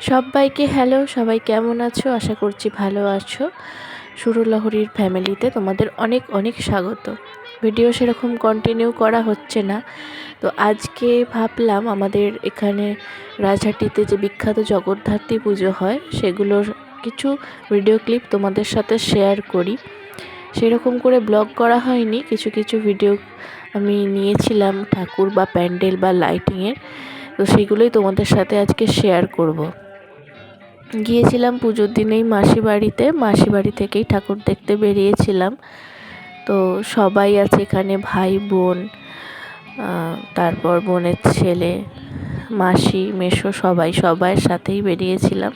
সবাইকে হ্যালো, সবাই কেমন আছো? আশা করছি ভালো আছো। সুরলহরীর ফ্যামিলিতে তোমাদের অনেক অনেক স্বাগত। ভিডিও সেরকম কন্টিনিউ করা হচ্ছে না, তো আজকে ভাবলাম আমাদের এখানে রাজহাটিতে যে বিখ্যাত জগদ্ধাত্রী পুজো হয় সেগুলোর কিছু ভিডিও ক্লিপ তোমাদের সাথে শেয়ার করি। সেরকম করে ব্লগ করা হয়নি, কিছু কিছু ভিডিও আমি নিয়েছিলাম ঠাকুর বা প্যান্ডেল বা লাইটিংয়ের, তো সেগুলোই তোমাদের সাথে আজকে শেয়ার করব। গিয়েছিলাম পুজোর দিনেই মাসি বাড়ি থেকেই ঠাকুর দেখতে বেরিয়েছিলাম। তো সবাই আছে এখানে, ভাই বোন, তারপর বোনের ছেলে, মাসি মেসো সবাইয়ের সাথেই বেরিয়েছিলাম।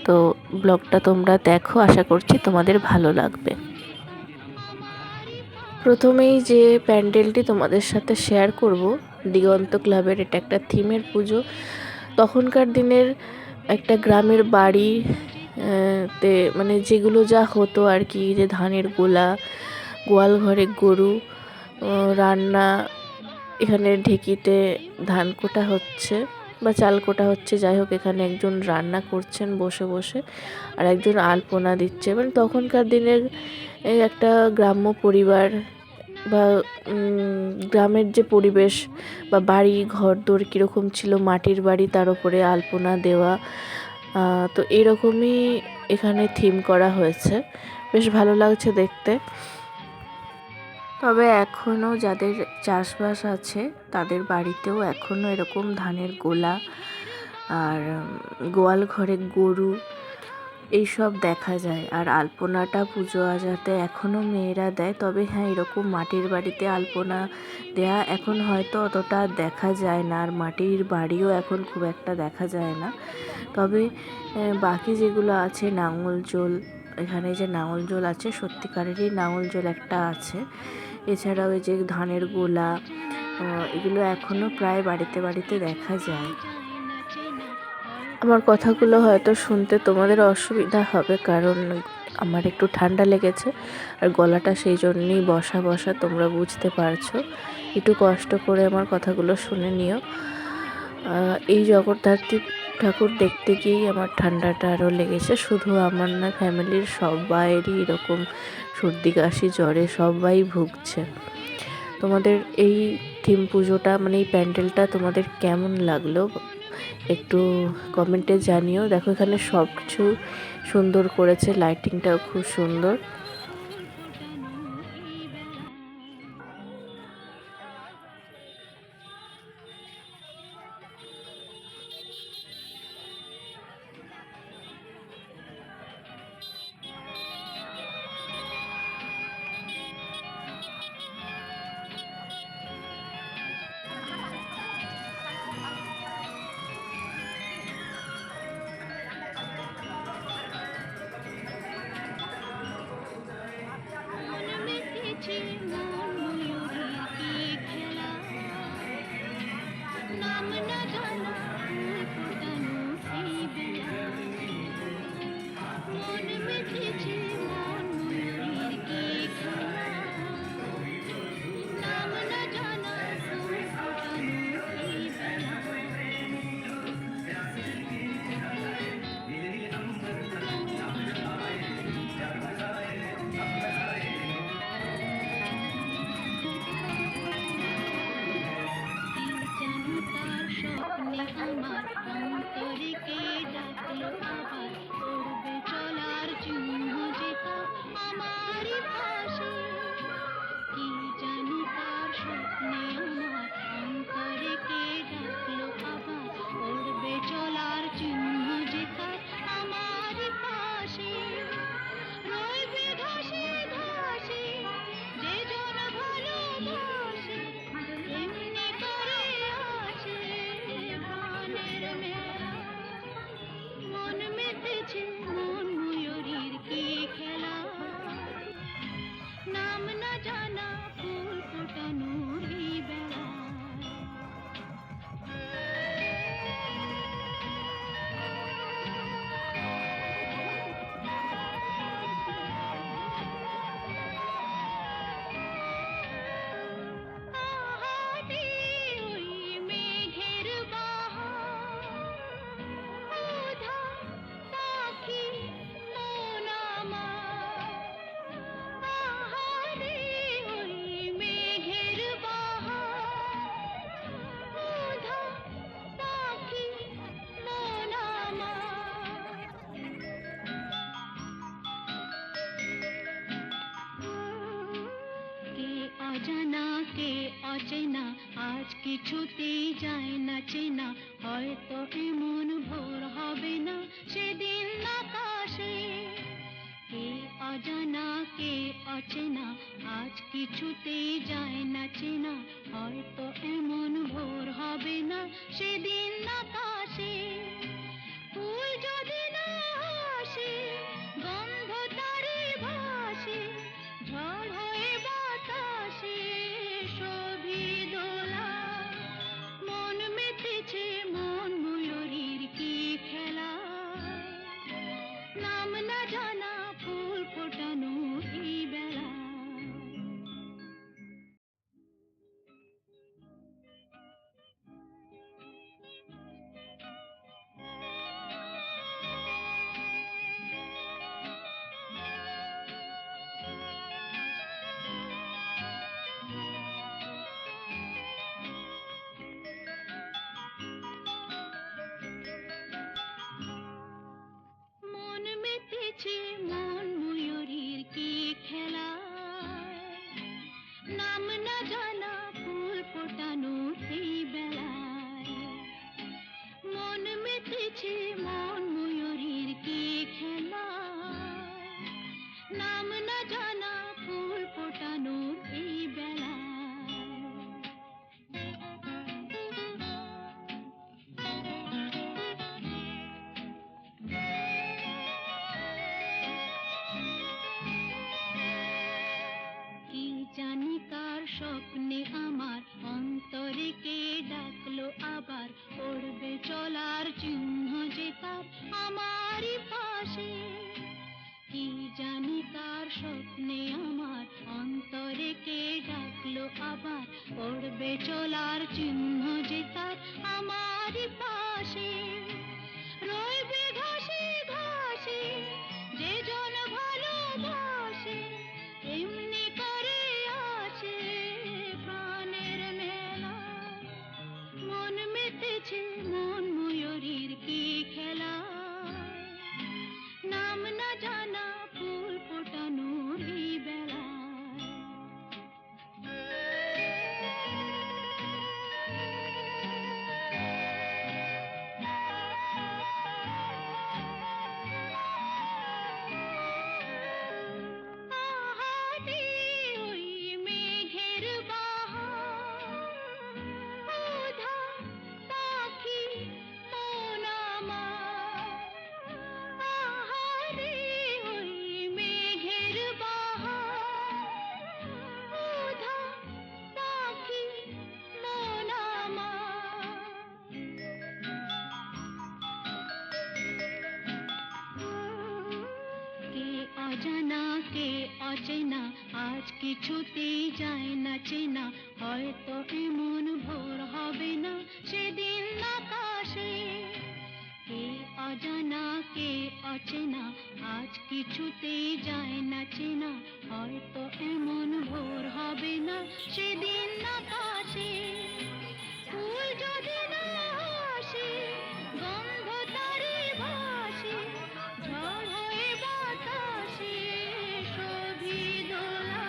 তো ব্লগটা তোমরা দেখো, আশা করছি তোমাদের ভালো লাগবে। প্রথমেই যে প্যান্ডেলটি তোমাদের সাথে শেয়ার করব, দিগন্ত ক্লাবের, এটা একটা থিমের পুজো। তখনকার দিনের একটা গ্রামের বাড়ি তে মানে যেগুলো যা হতো আর কি, যে ধানের গোলা, গোয়াল ঘরে গরু, রান্না, এখানে ঢেঁকিতে ধান কোটা হচ্ছে বা চাল কোটা হচ্ছে, যাই হোক এখানে একজন রান্না করছেন বসে বসে আর একজন আলপনা দিচ্ছে। মানে তখনকার দিনের এই একটা গ্রাম্য পরিবার বা গ্রামের যে পরিবেশ বা বাড়ি ঘরদোর কীরকম ছিল, মাটির বাড়ি, তার উপরে আলপনা দেওয়া, তো এরকমই এখানে থিম করা হয়েছে। বেশ ভালো লাগছে দেখতে। তবে এখনও যাদের চাষবাস আছে তাদের বাড়িতেও এখনও এরকম ধানের গোলা আর গোয়াল ঘরে গরু এইসব দেখা যায়। আর আলপনাটা পুজো আজাতে এখনও মেয়েরা দেয়। তবে হ্যাঁ, এরকম মাটির বাড়িতে আলপনা দেয়া এখন হয়তো অতটা দেখা যায় না, আর মাটির বাড়িও এখন খুব একটা দেখা যায় না। তবে বাকি যেগুলো আছে, নাঙল জোল, এখানে যে নাঙল জোল আছে সত্যিকারেরই নাঙল জোল একটা আছে। এছাড়াও এই যে ধানের গোলা, এগুলো এখনও প্রায় বাড়িতে বাড়িতে দেখা যায়। আমার কথাগুলো হয়তো শুনতে তোমাদের অসুবিধা হবে, কারণ আমার একটু ঠান্ডা লেগেছে আর গলাটা সেই জন্যই বসা বসা, তোমরা বুঝতে পারছো। একটু কষ্ট করে আমার কথাগুলো শুনে নিও। এই জগদ্ধাত্রী ঠাকুর দেখতে গিয়েই আমার ঠান্ডাটা আরও লেগেছে। শুধু আমার না, ফ্যামিলির সবাইয়েরই এরকম সর্দি কাশি জ্বরে সবাই ভুগছে। তোমাদের এই থিম পুজোটা মানে এই প্যান্ডেলটা তোমাদের কেমন লাগলো একটু কমেন্টে জানিও। দেখো এখানে সব কিছু সুন্দর করেছে, লাইটিংটাও খুব সুন্দর। অচেনা আজ কিছুতেই যায় না চেনা, হয়তো এমন ভোর হবে না সেদিন আকাশে। কে অজানা কে অচেনা আজ কিছুতেই যায় না চেনা, হয়তো এমন ভোর হবে না সেদিন আকাশে। ফুল যদি না আসে গন্ধ তারে ভাসে, ঝড় হয়ে বাতাসে শোভি দোলা। মন মেতেছে মন ময়ূরীর কি খেলা, নাম না জানা ফুল ফোটানো এই বেলা। মন মেতেছে মন ময়ূরীর কি খেলা, নাম না জানা ফুল ফোটানো এই বেলায়। মন মেতেছে মন ময়ূরীর কি খেলা, নাম না জানা ফুল ফোটানো এই বেলায়। কি জানি কার স্বপ্নে আমার অন্তরে কে ডাকলো আবার, পড়বে চলার চিহ্ন যে তার আমারই পাশে। কি জানি কার স্বপ্নে আমার অন্তরে কে ডাকলো আবার, পড়বে চলার চিহ্ন যে তার আমারই পাশে। রইবে ঘাসে ঘাসে যে জন ভালোবাসে, এমনি করে আসে প্রাণের মেলা। মন মেতেছে মন ময়ূরীর কি খেলা, নাম না জানা ফুল ফোটানোর এই বেলা। আহারে ওই মেঘের বাহার, উধাও পাখি মন আমার। আহারে ওই মেঘের বাহার, উধাও পাখি মন আমার। কে অজানা কে অচেনা আজ কিছুতেই যায় না চেনা, হয়তো এমন ভোর হবে না সেদিন আকাশে। কে অজানা কে অচেনা আজ কিছুতেই যায় না চেনা, হয়তো এমন ভোর হবে না সেদিন আকাশে। ফুল যদি না আসে গন্ধ তারে ভাসে, ঝড় হয়ে বাতাসে শোভি দোলা।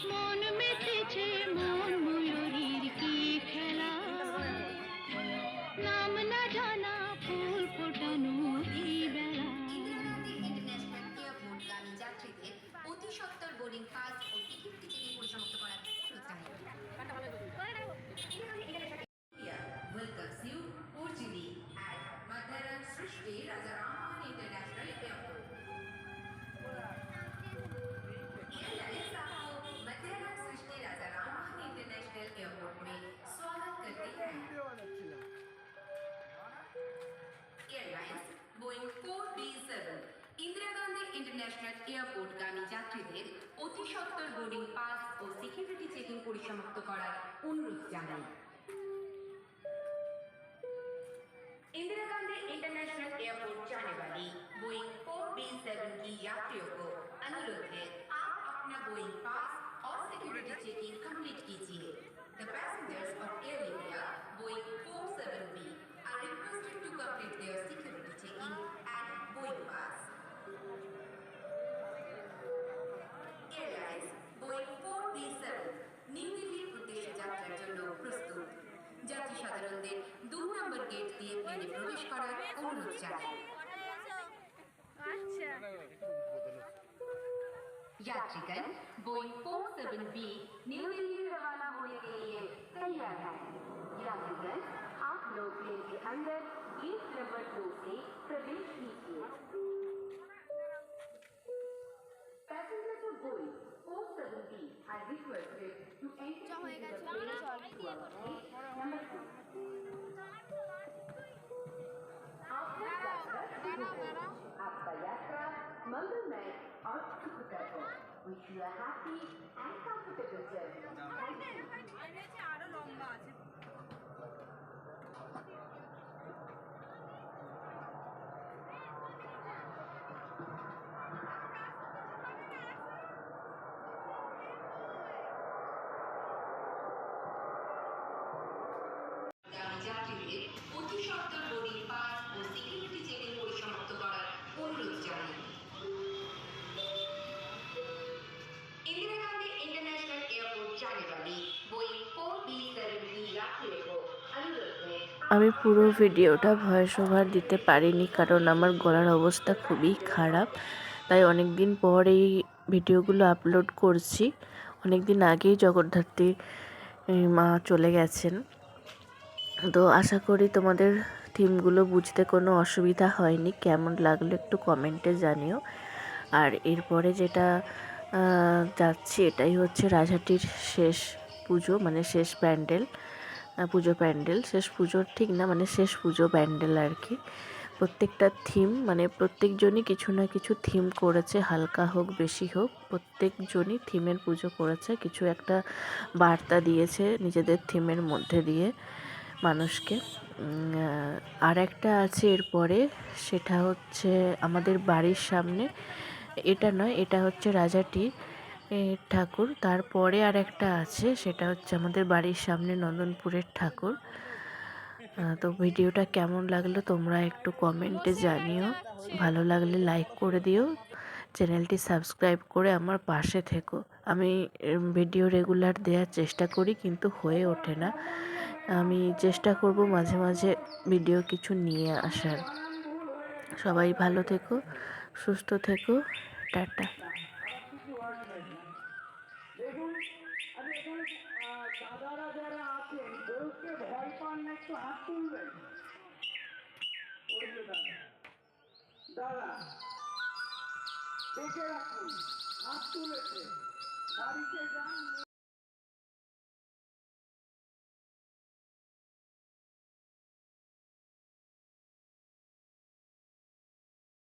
মন মেতেছে মন ময়ূরীর কি খেলা, নাম না জানা ফুল ফোটানো এই বেলা। ইন্টারন্যাশনাল এয়ারপোর্ট গামী যাত্রীদের অতি সত্বর বোর্ডিং পাস ও সিকিউরিটি চেকিং পরিসমাপ্ত করার অনুরোধ জানাই। India welcomes you cordially at Madharan Srishti Rajaram International Airport. Airlines आपको मध्याह्न सृष्टि राजाराम इंटरनेशनल एयरपोर्ट में स्वागत करते हैं। Airlines Boeing 4B7 Indira Gandhi international airport गामी যাত্রীদের অতি সত্বর বোর্ডিং পাস ও সিকিউরিটি চেকিং পরিসমাপ্ত করার অনুরোধ জানাই। इंदिरा गांधी इंटरनेशनल एयरपोर्ट जाने वाली बोइंग 4B7 की यात्रियों को अनुरोध है आप अपना बोइंग पास और सिक्योरिटी चेकिंग कंप्लीट कीजिए। The passengers of Air India Boeing 47B are requested to complete their security checking and boarding pass. Airlines Boeing 4B7 new দিল্লির উদ্দেশ্যে প্রবেশ করার অনুরোধ জানাই। यात्रीगण बोइंग 47B न्यू दिल्ली रवाना होने के लिए तैयार हैं। यात्रीगण आप लोग प्लेन के अंदर गेट नंबर 2 से प्रवेश कीजिए। Passengers of Boeing 47B are requested to enter into the plane through our gate number 2. आपका यात्रा मंगलमय और सुखकर हो। Wish you a happy and comfortable journey. Thank you. যাত্রীদের অতি সত্বর বোর্ডিং পাস ও সিকিউরিটি চেকিং পরিসমাপ্ত করার অনুরোধ জানাই। इंदिरा गांधी इंटरनेशनल एयरपोर्ट जाने वाली बोइंग 4B-7 की यात्रियों को अनुरोध है। আমি পুরো ভিডিওটা ভয়েস ওভার দিতে পারিনি কারণ আমার গলার অবস্থা খুবই খারাপ, তাই অনেক দিন পর এই ভিডিওগুলো আপলোড করছি। অনেক দিন আগেই জগদ্ধাত্রী মা চলে গেছেন, তো আশা করি তোমাদের থিমগুলো বুঝতে কোনো অসুবিধা হয়নি। কেমন লাগলো একটু কমেন্টে জানিও। আর এরপরে যেটা যাচ্ছি এটাই হচ্ছে রাজহাটির শেষ পুজো, মানে শেষ প্যান্ডেল, পুজো প্যান্ডেল। শেষ পুজোর ঠিক না, মানে শেষ পুজো প্যান্ডেল আর কি। প্রত্যেকটা থিম, মানে প্রত্যেকজনই কিছু না কিছু থিম করেছে, হালকা হোক বেশি হোক, প্রত্যেকজনই থিমের পুজো করেছে, কিছু একটা বার্তা দিয়েছে নিজেদের থিমের মধ্যে দিয়ে মানুষকে। আর একটা আছে এরপরে, সেটা হচ্ছে আমাদের বাড়ির সামনে, এটা নয়, এটা হচ্ছে রাজাটি ঠাকুর। তারপরে আর একটা আছে, সেটা হচ্ছে আমাদের বাড়ির সামনে নন্দনপুরের ঠাকুর। তো ভিডিওটা কেমন লাগলো তোমরা একটু কমেন্টে জানিও। ভালো লাগলে লাইক করে দিও, চ্যানেলটি সাবস্ক্রাইব করে আমার পাশে থেকো। আমি ভিডিও রেগুলার দেওয়ার চেষ্টা করি, কিন্তু হয়ে ওঠে না। আমি চেষ্টা করব মাঝে মাঝে ভিডিও কিছু নিয়ে আসার। সবাই ভালো থেকো, সুস্থ থেকো, টাটা। দেখুন, আমি এখানে দাদারা যারা আছেন বলতে ভয় পান না, একটু হাত তুলবেন। ওই যে দাদা, দাদা দেখে রাখুন, হাত তুলেছে, বাড়িতে যান।